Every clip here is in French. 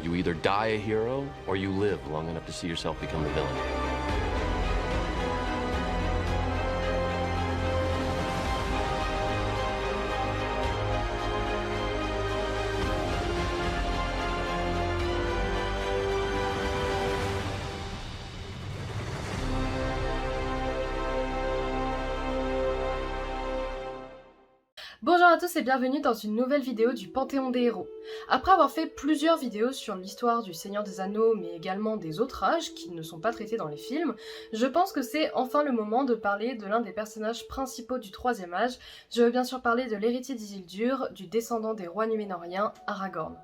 You either die a hero, or you live long enough to see yourself become the villain. Bonjour à tous et bienvenue dans une nouvelle vidéo du Panthéon des héros. Après avoir fait plusieurs vidéos sur l'histoire du Seigneur des Anneaux mais également des autres âges qui ne sont pas traités dans les films, je pense que c'est enfin le moment de parler de l'un des personnages principaux du troisième âge. Je veux bien sûr parler de l'héritier d'Isildur, du descendant des rois Núménoriens, Aragorn.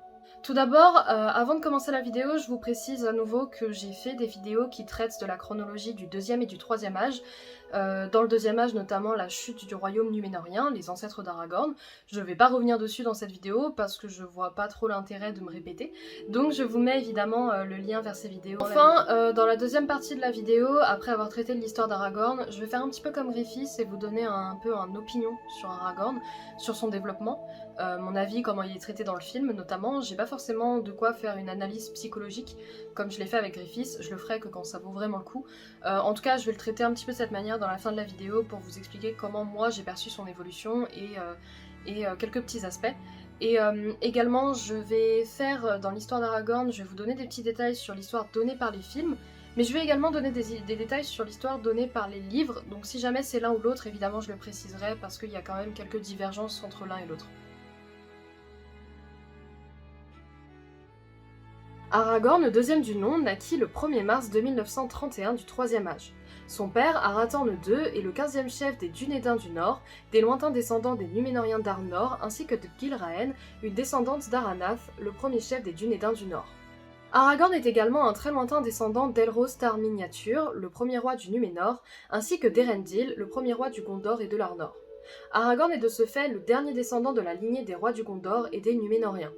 Tout d'abord, avant de commencer la vidéo, je vous précise à nouveau que j'ai fait des vidéos qui traitent de la chronologie du deuxième et du troisième âge. Dans le deuxième âge, notamment la chute du royaume Núménorien, les ancêtres d'Aragorn. Je vais pas revenir dessus dans cette vidéo parce que je vois pas trop l'intérêt de me répéter. Donc je vous mets évidemment le lien vers ces vidéos. Enfin, dans la deuxième partie de la vidéo, après avoir traité de l'histoire d'Aragorn, je vais faire un petit peu comme Griffiths et vous donner un peu une opinion sur Aragorn, sur son développement. Mon avis, comment il est traité dans le film notamment. J'ai pas forcément de quoi faire une analyse psychologique comme je l'ai fait avec Griffiths, je le ferai que quand ça vaut vraiment le coup. En tout cas, je vais le traiter un petit peu de cette manière dans la fin de la vidéo pour vous expliquer comment moi j'ai perçu son évolution et quelques petits aspects. Et également, je vais faire dans l'histoire d'Aragorn, je vais vous donner des petits détails sur l'histoire donnée par les films, mais je vais également donner des détails sur l'histoire donnée par les livres, donc si jamais c'est l'un ou l'autre, évidemment je le préciserai parce qu'il y a quand même quelques divergences entre l'un et l'autre. Aragorn, le deuxième du nom, naquit le 1er mars 2931 du troisième âge. Son père, Arathorn II, est le 15e chef des Dunédains du Nord, des lointains descendants des Núménoriens d'Arnor, ainsi que de Gilraen, une descendante d'Aranath, le premier chef des Dunédains du Nord. Aragorn est également un très lointain descendant d'Elros Tar Miniature, le premier roi du Núménor, ainsi que d'Erendil, le premier roi du Gondor et de l'Arnor. Aragorn est de ce fait le dernier descendant de la lignée des rois du Gondor et des Núménoriens.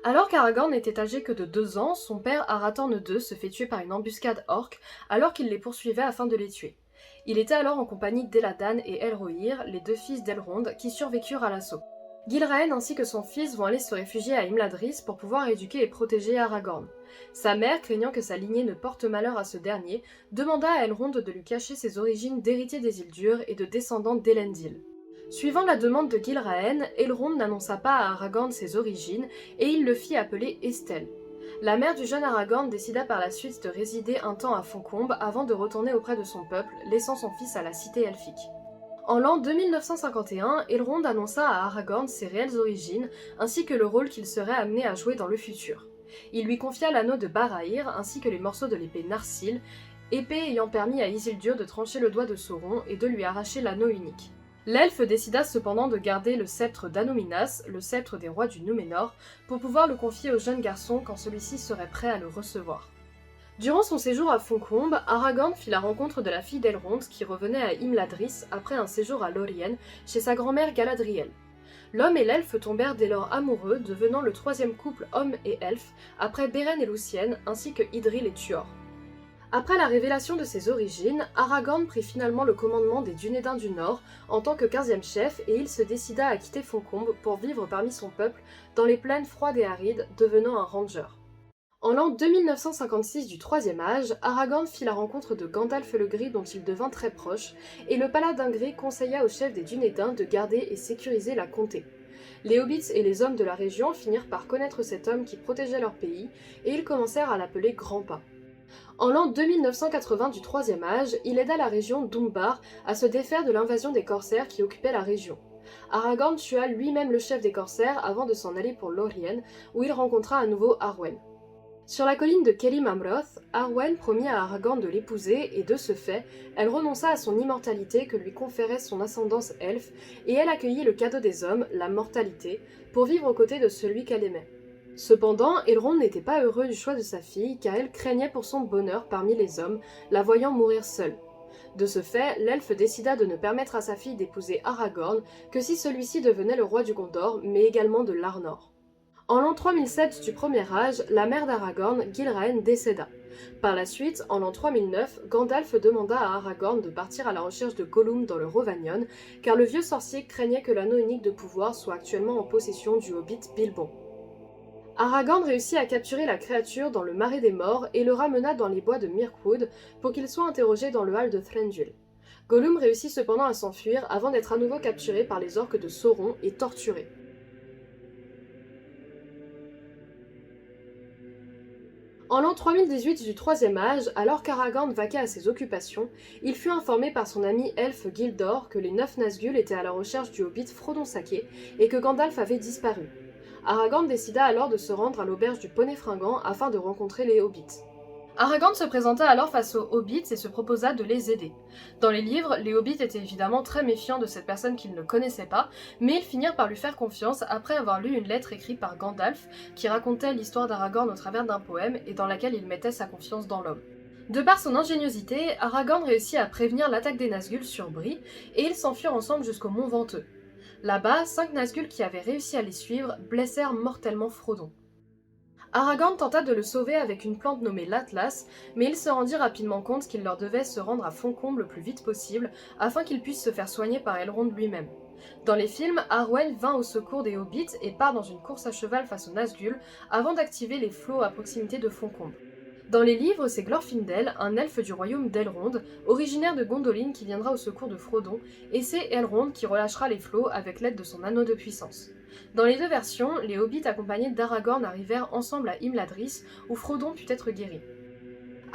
Alors qu'Aragorn n'était âgé que de 2 ans, son père Arathorn II se fait tuer par une embuscade orque alors qu'il les poursuivait afin de les tuer. Il était alors en compagnie d'Eladan et Elrohir, les deux fils d'Elrond, qui survécurent à l'assaut. Gilraen ainsi que son fils vont aller se réfugier à Imladris pour pouvoir éduquer et protéger Aragorn. Sa mère, craignant que sa lignée ne porte malheur à ce dernier, demanda à Elrond de lui cacher ses origines d'héritier d'Isildur et de descendant d'Elendil. Suivant la demande de Gilraen, Elrond n'annonça pas à Aragorn ses origines et il le fit appeler Estel. La mère du jeune Aragorn décida par la suite de résider un temps à Foncombe avant de retourner auprès de son peuple, laissant son fils à la cité elfique. En l'an 2951, Elrond annonça à Aragorn ses réelles origines ainsi que le rôle qu'il serait amené à jouer dans le futur. Il lui confia l'anneau de Barahir ainsi que les morceaux de l'épée Narsil, épée ayant permis à Isildur de trancher le doigt de Sauron et de lui arracher l'anneau unique. L'elfe décida cependant de garder le sceptre d'Anóminas, le sceptre des rois du Núménor, pour pouvoir le confier au jeune garçon quand celui-ci serait prêt à le recevoir. Durant son séjour à Foncombe, Aragorn fit la rencontre de la fille d'Elrond qui revenait à Imladris après un séjour à Lórien chez sa grand-mère Galadriel. L'homme et l'elfe tombèrent dès lors amoureux, devenant le troisième couple homme et elfe, après Beren et Luthien ainsi que Idril et Tuor. Après la révélation de ses origines, Aragorn prit finalement le commandement des Dunédains du Nord en tant que 15e chef et il se décida à quitter Foncombe pour vivre parmi son peuple dans les plaines froides et arides, devenant un ranger. En l'an 2956 du troisième âge, Aragorn fit la rencontre de Gandalf le Gris dont il devint très proche, et le paladin gris conseilla au chef des Dunédains de garder et sécuriser la comté. Les hobbits et les hommes de la région finirent par connaître cet homme qui protégeait leur pays, et ils commencèrent à l'appeler Grandpa. En l'an 2980 du troisième âge, il aida la région d'Umbar à se défaire de l'invasion des corsaires qui occupaient la région. Aragorn tua lui-même le chef des corsaires avant de s'en aller pour Lórien, où il rencontra à nouveau Arwen. Sur la colline de Kelim Amroth, Arwen promit à Aragorn de l'épouser et de ce fait, elle renonça à son immortalité que lui conférait son ascendance elfe et elle accueillit le cadeau des hommes, la mortalité, pour vivre aux côtés de celui qu'elle aimait. Cependant, Elrond n'était pas heureux du choix de sa fille car elle craignait pour son bonheur parmi les hommes, la voyant mourir seule. De ce fait, l'elfe décida de ne permettre à sa fille d'épouser Aragorn que si celui-ci devenait le roi du Gondor, mais également de l'Arnor. En l'an 3007 du premier âge, la mère d'Aragorn, Gilraen, décéda. Par la suite, en l'an 3009, Gandalf demanda à Aragorn de partir à la recherche de Gollum dans le Rhovanion, car le vieux sorcier craignait que l'anneau unique de pouvoir soit actuellement en possession du hobbit Bilbon. Aragorn réussit à capturer la créature dans le marais des morts et le ramena dans les bois de Mirkwood pour qu'il soit interrogé dans le hall de Thranduil. Gollum réussit cependant à s'enfuir avant d'être à nouveau capturé par les orques de Sauron et torturé. En l'an 3018 du Troisième Âge, alors qu'Aragorn vaquait à ses occupations, il fut informé par son ami elfe Gildor que les 9 Nazgûl étaient à la recherche du hobbit Frodon Sake et que Gandalf avait disparu. Aragorn décida alors de se rendre à l'auberge du Poney Fringant afin de rencontrer les hobbits. Aragorn se présenta alors face aux hobbits et se proposa de les aider. Dans les livres, les hobbits étaient évidemment très méfiants de cette personne qu'ils ne connaissaient pas, mais ils finirent par lui faire confiance après avoir lu une lettre écrite par Gandalf qui racontait l'histoire d'Aragorn au travers d'un poème et dans laquelle il mettait sa confiance dans l'homme. De par son ingéniosité, Aragorn réussit à prévenir l'attaque des Nazgûl sur Bree et ils s'enfuirent ensemble jusqu'au Mont Venteux. Là-bas, 5 Nazgûl qui avaient réussi à les suivre blessèrent mortellement Frodon. Aragorn tenta de le sauver avec une plante nommée l'Atlas, mais il se rendit rapidement compte qu'il leur devait se rendre à Foncombe le plus vite possible afin qu'il puisse se faire soigner par Elrond lui-même. Dans les films, Arwen vint au secours des hobbits et part dans une course à cheval face aux Nazgûl avant d'activer les flots à proximité de Foncombe. Dans les livres, c'est Glorfindel, un elfe du royaume d'Elrond, originaire de Gondolin qui viendra au secours de Frodon, et c'est Elrond qui relâchera les flots avec l'aide de son anneau de puissance. Dans les deux versions, les hobbits accompagnés d'Aragorn arrivèrent ensemble à Imladris, où Frodon put être guéri.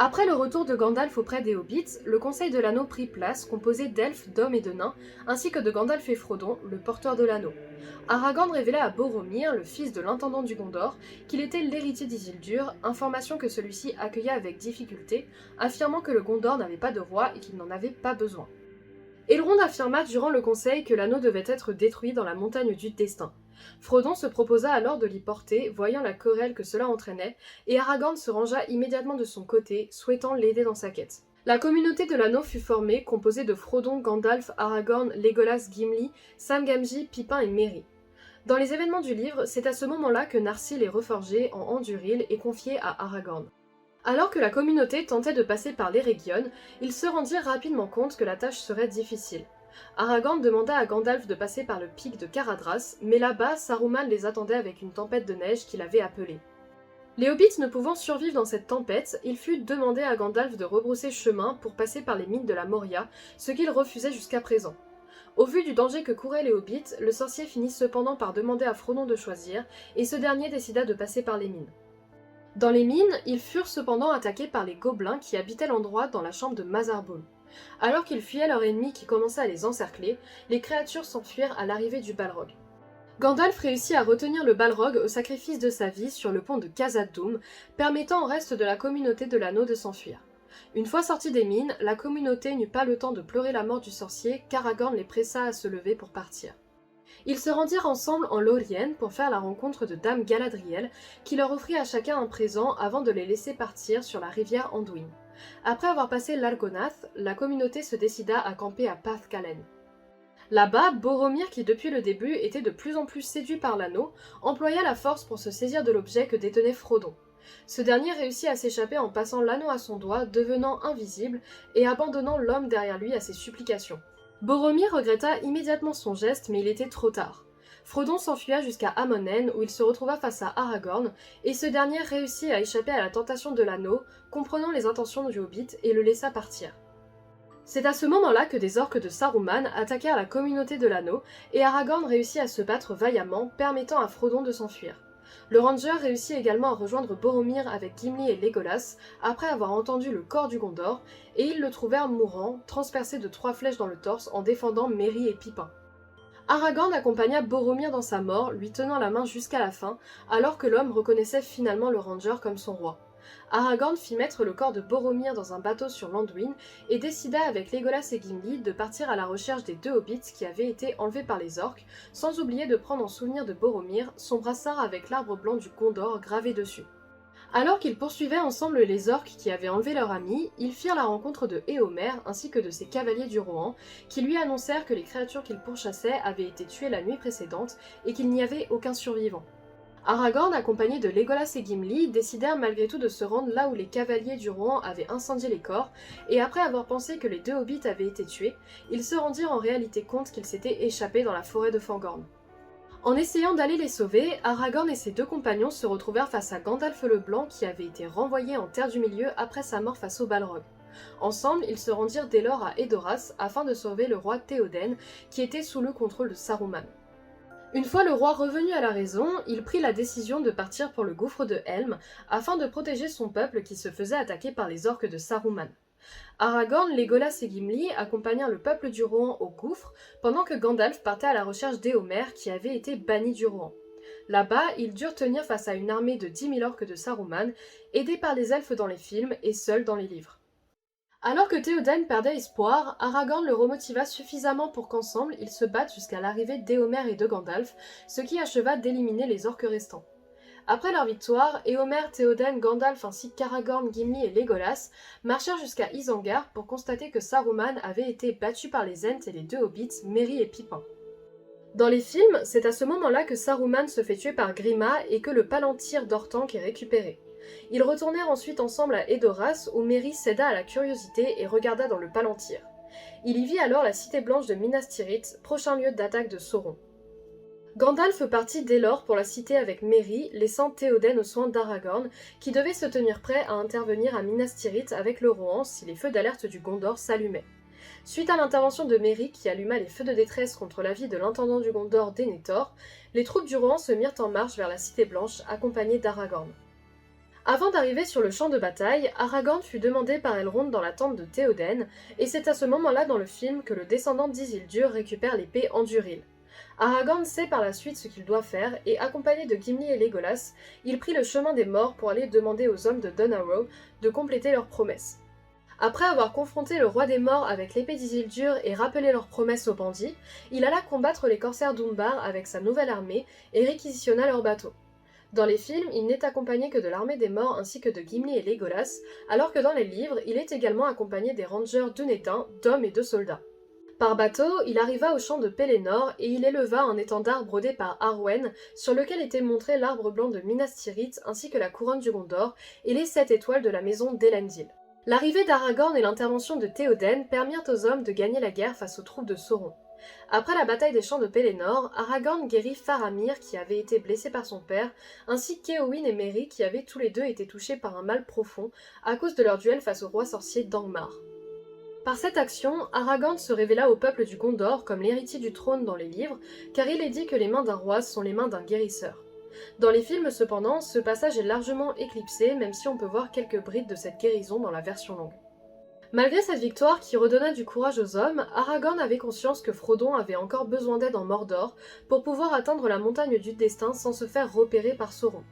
Après le retour de Gandalf auprès des hobbits, le Conseil de l'Anneau prit place, composé d'elfes, d'hommes et de nains, ainsi que de Gandalf et Frodon, le porteur de l'anneau. Aragorn révéla à Boromir, le fils de l'intendant du Gondor, qu'il était l'héritier d'Isildur, information que celui-ci accueilla avec difficulté, affirmant que le Gondor n'avait pas de roi et qu'il n'en avait pas besoin. Elrond affirma durant le conseil que l'anneau devait être détruit dans la montagne du destin. Frodon se proposa alors de l'y porter, voyant la querelle que cela entraînait, et Aragorn se rangea immédiatement de son côté, souhaitant l'aider dans sa quête. La communauté de l'anneau fut formée, composée de Frodon, Gandalf, Aragorn, Legolas, Gimli, Sam Gamgee, Pippin et Merry. Dans les événements du livre, c'est à ce moment-là que Narsil est reforgé en Anduril et confié à Aragorn. Alors que la communauté tentait de passer par l'Eregion, ils se rendirent rapidement compte que la tâche serait difficile. Aragorn demanda à Gandalf de passer par le pic de Caradhras, mais là-bas, Saruman les attendait avec une tempête de neige qu'il avait appelée. Les hobbits ne pouvant survivre dans cette tempête, il fut demandé à Gandalf de rebrousser chemin pour passer par les mines de la Moria, ce qu'il refusait jusqu'à présent. Au vu du danger que couraient les hobbits, le sorcier finit cependant par demander à Frodon de choisir, et ce dernier décida de passer par les mines. Dans les mines, ils furent cependant attaqués par les gobelins qui habitaient l'endroit dans la chambre de Mazarbul. Alors qu'ils fuyaient leur ennemi qui commençait à les encercler, les créatures s'enfuirent à l'arrivée du Balrog. Gandalf réussit à retenir le Balrog au sacrifice de sa vie sur le pont de Khazad-dûm, permettant au reste de la communauté de l'anneau de s'enfuir. Une fois sortis des mines, la communauté n'eut pas le temps de pleurer la mort du sorcier qu'Aragorn les pressa à se lever pour partir. Ils se rendirent ensemble en Lórien pour faire la rencontre de Dame Galadriel, qui leur offrit à chacun un présent avant de les laisser partir sur la rivière Anduin. Après avoir passé l'Argonath, la communauté se décida à camper à Pathkalen. Là-bas, Boromir, qui depuis le début était de plus en plus séduit par l'anneau, employa la force pour se saisir de l'objet que détenait Frodon. Ce dernier réussit à s'échapper en passant l'anneau à son doigt, devenant invisible et abandonnant l'homme derrière lui à ses supplications. Boromir regretta immédiatement son geste, mais il était trop tard. Frodon s'enfuya jusqu'à Amonen où il se retrouva face à Aragorn, et ce dernier réussit à échapper à la tentation de l'anneau, comprenant les intentions du Hobbit, et le laissa partir. C'est à ce moment-là que des orques de Saruman attaquèrent la communauté de l'anneau, et Aragorn réussit à se battre vaillamment, permettant à Frodon de s'enfuir. Le Ranger réussit également à rejoindre Boromir avec Gimli et Legolas, après avoir entendu le corps du Gondor, et ils le trouvèrent mourant, transpercé de 3 flèches dans le torse en défendant Merry et Pippin. Aragorn accompagna Boromir dans sa mort, lui tenant la main jusqu'à la fin, alors que l'homme reconnaissait finalement le Ranger comme son roi. Aragorn fit mettre le corps de Boromir dans un bateau sur l'Anduin et décida avec Legolas et Gimli de partir à la recherche des 2 hobbits qui avaient été enlevés par les orques, sans oublier de prendre en souvenir de Boromir son brassard avec l'arbre blanc du Gondor gravé dessus. Alors qu'ils poursuivaient ensemble les orques qui avaient enlevé leur ami, ils firent la rencontre de Éomer ainsi que de ses cavaliers du Rohan, qui lui annoncèrent que les créatures qu'ils pourchassaient avaient été tuées la nuit précédente et qu'il n'y avait aucun survivant. Aragorn, accompagné de Legolas et Gimli, décidèrent malgré tout de se rendre là où les cavaliers du Rohan avaient incendié les corps, et après avoir pensé que les 2 hobbits avaient été tués, ils se rendirent en réalité compte qu'ils s'étaient échappés dans la forêt de Fangorn. En essayant d'aller les sauver, Aragorn et ses deux compagnons se retrouvèrent face à Gandalf le Blanc qui avait été renvoyé en Terre du Milieu après sa mort face au Balrog. Ensemble, ils se rendirent dès lors à Edoras afin de sauver le roi Théoden qui était sous le contrôle de Saruman. Une fois le roi revenu à la raison, il prit la décision de partir pour le gouffre de Helm afin de protéger son peuple qui se faisait attaquer par les orques de Saruman. Aragorn, Legolas et Gimli accompagnèrent le peuple du Rohan au gouffre pendant que Gandalf partait à la recherche d'Éomer qui avait été banni du Rohan. Là-bas, ils durent tenir face à une armée de 10 000 orques de Saruman, aidés par les elfes dans les films et seuls dans les livres. Alors que Théoden perdait espoir, Aragorn le remotiva suffisamment pour qu'ensemble ils se battent jusqu'à l'arrivée d'Éomer et de Gandalf, ce qui acheva d'éliminer les orques restants. Après leur victoire, Éomer, Théoden, Gandalf ainsi qu'Aragorn, Gimli et Legolas marchèrent jusqu'à Isengard pour constater que Saruman avait été battu par les Ents et les deux hobbits, Merry et Pippin. Dans les films, c'est à ce moment-là que Saruman se fait tuer par Grima et que le palantir d'Orthanc est récupéré. Ils retournèrent ensuite ensemble à Edoras où Merry céda à la curiosité et regarda dans le palantir. Il y vit alors la cité blanche de Minas Tirith, prochain lieu d'attaque de Sauron. Gandalf partit dès lors pour la cité avec Merry, laissant Théoden aux soins d'Aragorn, qui devait se tenir prêt à intervenir à Minas Tirith avec le Rohan si les feux d'alerte du Gondor s'allumaient. Suite à l'intervention de Merry qui alluma les feux de détresse contre l'avis de l'intendant du Gondor Denethor, les troupes du Rohan se mirent en marche vers la cité blanche accompagnées d'Aragorn. Avant d'arriver sur le champ de bataille, Aragorn fut demandé par Elrond dans la tente de Théoden, et c'est à ce moment-là dans le film que le descendant d'Isildur récupère l'épée Anduril. Aragorn sait par la suite ce qu'il doit faire, et accompagné de Gimli et Legolas, il prit le chemin des morts pour aller demander aux hommes de Donarrow de compléter leurs promesses. Après avoir confronté le roi des morts avec l'épée d'Isildur et rappelé leurs promesses aux bandits, il alla combattre les corsaires d'Umbar avec sa nouvelle armée et réquisitionna leurs bateaux. Dans les films, il n'est accompagné que de l'armée des morts ainsi que de Gimli et Legolas, alors que dans les livres, il est également accompagné des rangers Dunédain, d'hommes et de soldats. Par bateau, il arriva au champ de Pelennor et il éleva un étendard brodé par Arwen, sur lequel était montré l'arbre blanc de Minas Tirith ainsi que la couronne du Gondor et les 7 étoiles de la maison d'Elendil. L'arrivée d'Aragorn et l'intervention de Théoden permirent aux hommes de gagner la guerre face aux troupes de Sauron. Après la bataille des champs de Pelennor, Aragorn guérit Faramir qui avait été blessé par son père, ainsi qu'Éowyn et Merry qui avaient tous les deux été touchés par un mal profond à cause de leur duel face au roi sorcier Dangmar. Par cette action, Aragorn se révéla au peuple du Gondor comme l'héritier du trône dans les livres, car il est dit que les mains d'un roi sont les mains d'un guérisseur. Dans les films cependant, ce passage est largement éclipsé, même si on peut voir quelques brides de cette guérison dans la version longue. Malgré cette victoire qui redonna du courage aux hommes, Aragorn avait conscience que Frodon avait encore besoin d'aide en Mordor pour pouvoir atteindre la montagne du destin sans se faire repérer par Sauron.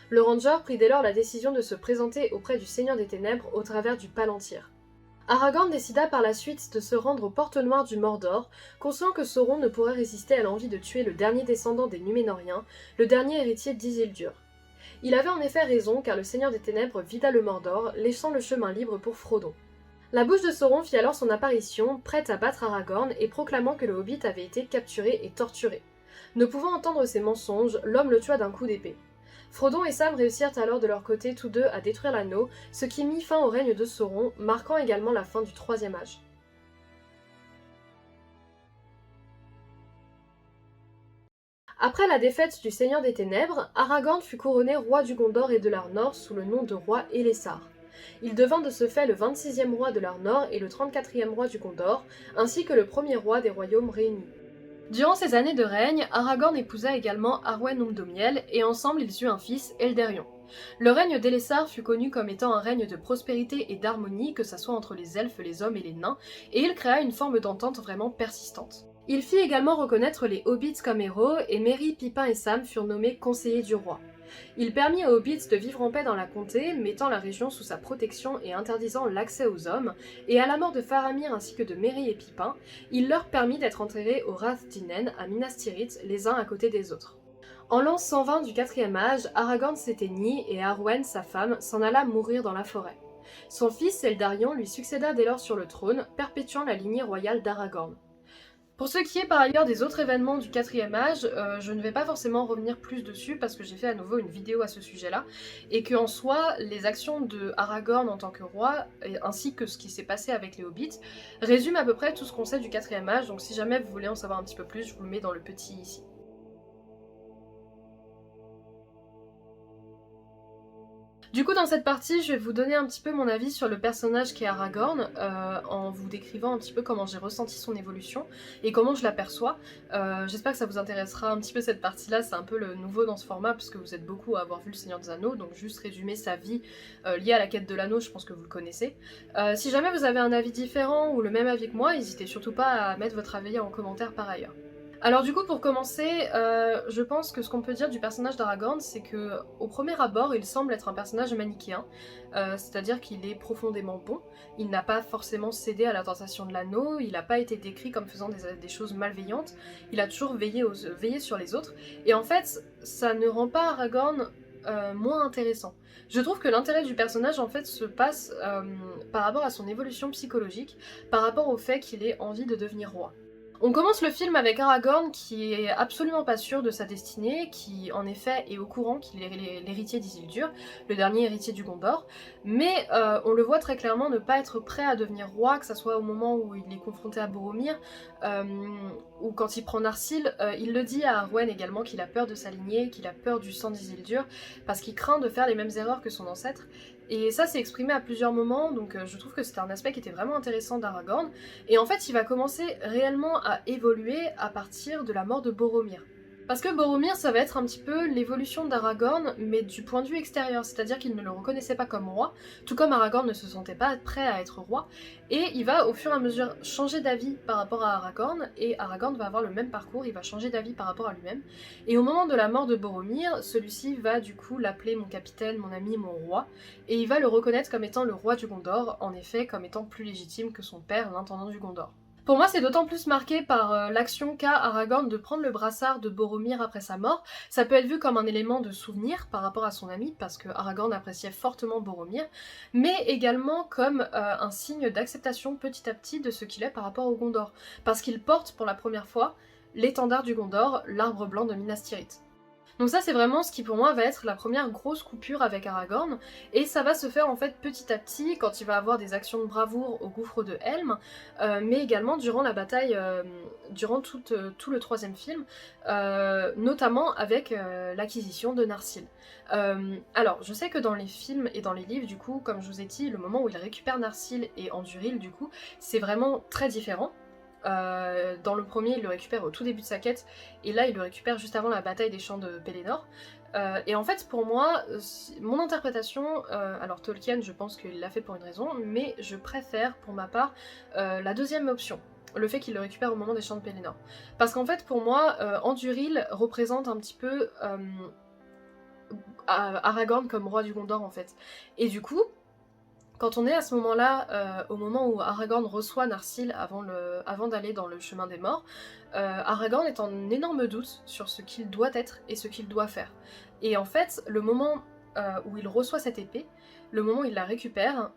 Le Ranger prit dès lors la décision de se présenter auprès du Seigneur des Ténèbres au travers du Palantir. Aragorn décida par la suite de se rendre aux portes noires du Mordor, conscient que Sauron ne pourrait résister à l'envie de tuer le dernier descendant des Núménoriens, le dernier héritier d'Isildur. Il avait en effet raison car le Seigneur des Ténèbres vida le Mordor, laissant le chemin libre pour Frodon. La bouche de Sauron fit alors son apparition, prête à battre Aragorn et proclamant que le Hobbit avait été capturé et torturé. Ne pouvant entendre ces mensonges, l'homme le tua d'un coup d'épée. Frodon et Sam réussirent alors de leur côté tous deux à détruire l'anneau, ce qui mit fin au règne de Sauron, marquant également la fin du Troisième Âge. Après la défaite du Seigneur des Ténèbres, Aragorn fut couronné roi du Gondor et de l'Arnor sous le nom de roi Elessar. Il devint de ce fait le 26e roi de l'Arnor et le 34e roi du Gondor, ainsi que le premier roi des royaumes réunis. Durant ces années de règne, Aragorn épousa également Arwen Umdómiel et ensemble ils eurent un fils, Elderion. Le règne d'Elessar fut connu comme étant un règne de prospérité et d'harmonie, que ce soit entre les elfes, les hommes et les nains, et il créa une forme d'entente vraiment persistante. Il fit également reconnaître les hobbits comme héros, et Merry, Pippin et Sam furent nommés conseillers du roi. Il permit aux hobbits de vivre en paix dans la comté, mettant la région sous sa protection et interdisant l'accès aux hommes, et à la mort de Faramir ainsi que de Merry et Pippin, il leur permit d'être enterrés au Rath d'Inen à Minas Tirith, les uns à côté des autres. En l'an 120 du 4e âge, Aragorn s'éteignit et Arwen, sa femme, s'en alla mourir dans la forêt. Son fils Eldarion lui succéda dès lors sur le trône, perpétuant la lignée royale d'Aragorn. Pour ce qui est par ailleurs des autres événements du 4e âge, je ne vais pas forcément revenir plus dessus parce que j'ai fait à nouveau une vidéo à ce sujet-là, et que en soi, les actions de Aragorn en tant que roi, ainsi que ce qui s'est passé avec les hobbits, résument à peu près tout ce qu'on sait du 4e âge, donc si jamais vous voulez en savoir un petit peu plus, je vous le mets dans le petit ici. Du coup, dans cette partie, je vais vous donner un petit peu mon avis sur le personnage qu'est Aragorn, en vous décrivant un petit peu comment j'ai ressenti son évolution et comment je l'aperçois. J'espère que ça vous intéressera un petit peu cette partie-là, c'est un peu le nouveau dans ce format, parce que vous êtes beaucoup à avoir vu Le Seigneur des Anneaux, donc juste résumer sa vie liée à la quête de l'anneau, je pense que vous le connaissez. Si jamais vous avez un avis différent ou le même avis que moi, n'hésitez surtout pas à mettre votre avis en commentaire par ailleurs. Alors du coup, pour commencer, je pense que ce qu'on peut dire du personnage d'Aragorn, c'est que au premier abord, il semble être un personnage manichéen, c'est-à-dire qu'il est profondément bon, il n'a pas forcément cédé à la tentation de l'anneau, il n'a pas été décrit comme faisant des choses malveillantes, il a toujours veillé sur les autres, et en fait, ça ne rend pas Aragorn moins intéressant. Je trouve que l'intérêt du personnage en fait se passe par rapport à son évolution psychologique, par rapport au fait qu'il ait envie de devenir roi. On commence le film avec Aragorn qui est absolument pas sûr de sa destinée, qui en effet est au courant qu'il est l'héritier d'Isildur, le dernier héritier du Gondor, mais on le voit très clairement ne pas être prêt à devenir roi, que ce soit au moment où il est confronté à Boromir, ou quand il prend Narsil. Il le dit à Arwen également qu'il a peur de sa lignée, qu'il a peur du sang d'Isildur, parce qu'il craint de faire les mêmes erreurs que son ancêtre. Et ça c'est exprimé à plusieurs moments, donc je trouve que c'était un aspect qui était vraiment intéressant d'Aragorn. Et en fait il va commencer réellement à évoluer à partir de la mort de Boromir. Parce que Boromir, ça va être un petit peu l'évolution d'Aragorn, mais du point de vue extérieur, c'est-à-dire qu'il ne le reconnaissait pas comme roi, tout comme Aragorn ne se sentait pas prêt à être roi, et il va au fur et à mesure changer d'avis par rapport à Aragorn, et Aragorn va avoir le même parcours, il va changer d'avis par rapport à lui-même, et au moment de la mort de Boromir, celui-ci va du coup l'appeler mon capitaine, mon ami, mon roi, et il va le reconnaître comme étant le roi du Gondor, en effet comme étant plus légitime que son père, l'intendant du Gondor. Pour moi, c'est d'autant plus marqué par l'action qu'a Aragorn de prendre le brassard de Boromir après sa mort. Ça peut être vu comme un élément de souvenir par rapport à son ami, parce que Aragorn appréciait fortement Boromir, mais également comme un signe d'acceptation petit à petit de ce qu'il est par rapport au Gondor, parce qu'il porte pour la première fois l'étendard du Gondor, l'arbre blanc de Minas Tirith. Donc ça c'est vraiment ce qui pour moi va être la première grosse coupure avec Aragorn, et ça va se faire en fait petit à petit quand il va avoir des actions de bravoure au gouffre de Helm, mais également durant la bataille, durant tout le troisième film, notamment avec l'acquisition de Narsil. Alors je sais que dans les films et dans les livres du coup, comme je vous ai dit, le moment où il récupère Narsil et Anduril du coup, c'est vraiment très différent. Dans le premier, il le récupère au tout début de sa quête, et là, il le récupère juste avant la bataille des champs de Pelennor. Et en fait, pour moi, mon interprétation, alors Tolkien, je pense qu'il l'a fait pour une raison, mais je préfère, pour ma part, la deuxième option. Le fait qu'il le récupère au moment des champs de Pelennor. Parce qu'en fait, pour moi, Anduril représente un petit peu Aragorn comme roi du Gondor, en fait. Et du coup, quand on est à ce moment-là, au moment où Aragorn reçoit Narsil avant d'aller dans le chemin des morts, Aragorn est en énorme doute sur ce qu'il doit être et ce qu'il doit faire. Et en fait, le moment où il reçoit cette épée, le moment où il la récupère,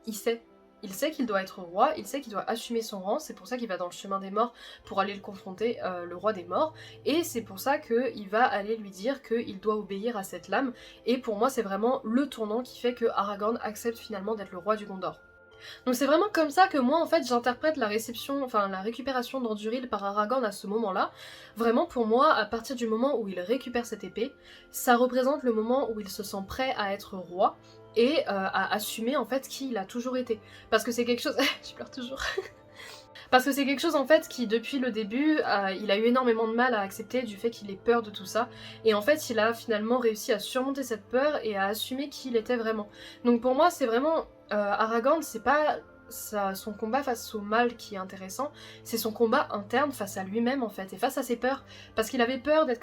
il sait. Il sait qu'il doit être roi, il sait qu'il doit assumer son rang, c'est pour ça qu'il va dans le chemin des morts pour aller le confronter, le roi des morts, et c'est pour ça qu'il va aller lui dire qu'il doit obéir à cette lame, et pour moi c'est vraiment le tournant qui fait que Aragorn accepte finalement d'être le roi du Gondor. Donc c'est vraiment comme ça que moi en fait j'interprète la récupération d'Anduril par Aragorn à ce moment-là. Vraiment pour moi, à partir du moment où il récupère cette épée, ça représente le moment où il se sent prêt à être roi, et à assumer en fait qui il a toujours été. Parce que c'est quelque chose... je pleure toujours. Parce que c'est quelque chose en fait qui depuis le début, il a eu énormément de mal à accepter du fait qu'il ait peur de tout ça. Et en fait il a finalement réussi à surmonter cette peur et à assumer qui il était vraiment. Donc pour moi c'est vraiment... Aragorn c'est pas... son combat face au mal qui est intéressant, c'est son combat interne face à lui-même en fait, et face à ses peurs. Parce qu'il avait peur d'être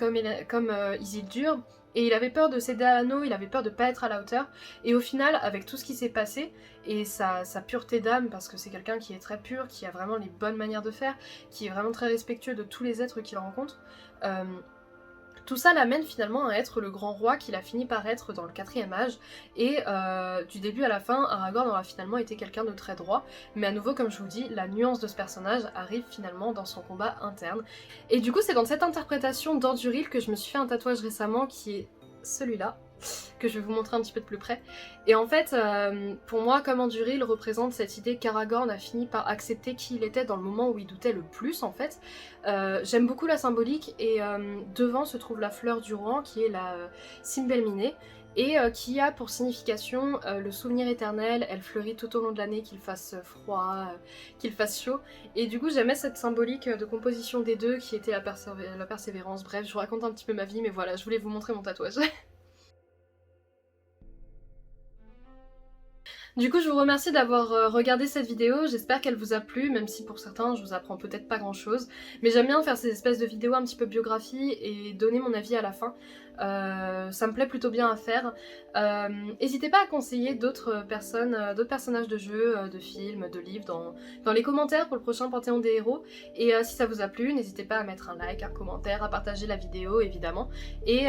comme Isildur, et il avait peur de céder à l'anneau, il avait peur de pas être à la hauteur, et au final, avec tout ce qui s'est passé, et sa pureté d'âme, parce que c'est quelqu'un qui est très pur, qui a vraiment les bonnes manières de faire, qui est vraiment très respectueux de tous les êtres qu'il rencontre, tout ça l'amène finalement à être le grand roi qu'il a fini par être dans le 4e âge, et du début à la fin, Aragorn aura finalement été quelqu'un de très droit, mais à nouveau comme je vous dis, la nuance de ce personnage arrive finalement dans son combat interne. Et du coup c'est dans cette interprétation d'Anduril que je me suis fait un tatouage récemment qui est celui-là, que je vais vous montrer un petit peu de plus près. Et en fait, pour moi, comme Anduril représente cette idée qu'Aragorn a fini par accepter qui il était dans le moment où il doutait le plus en fait, j'aime beaucoup la symbolique, et devant se trouve la fleur du roi qui est la Simbelmine, et qui a pour signification le souvenir éternel. Elle fleurit tout au long de l'année, qu'il fasse froid, qu'il fasse chaud, et du coup j'aimais cette symbolique de composition des deux qui était la persévérance. Bref, je vous raconte un petit peu ma vie, mais voilà, je voulais vous montrer mon tatouage. Du coup, je vous remercie d'avoir regardé cette vidéo, j'espère qu'elle vous a plu, même si pour certains je vous apprends peut-être pas grand chose. Mais j'aime bien faire ces espèces de vidéos un petit peu biographie et donner mon avis à la fin. Ça me plaît plutôt bien à faire. N'hésitez pas à conseiller d'autres personnes, d'autres personnages de jeux, de films, de livres dans les commentaires pour le prochain Panthéon des héros. Et si ça vous a plu, n'hésitez pas à mettre un like, un commentaire, à partager la vidéo évidemment. Et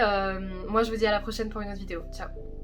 moi je vous dis à la prochaine pour une autre vidéo. Ciao!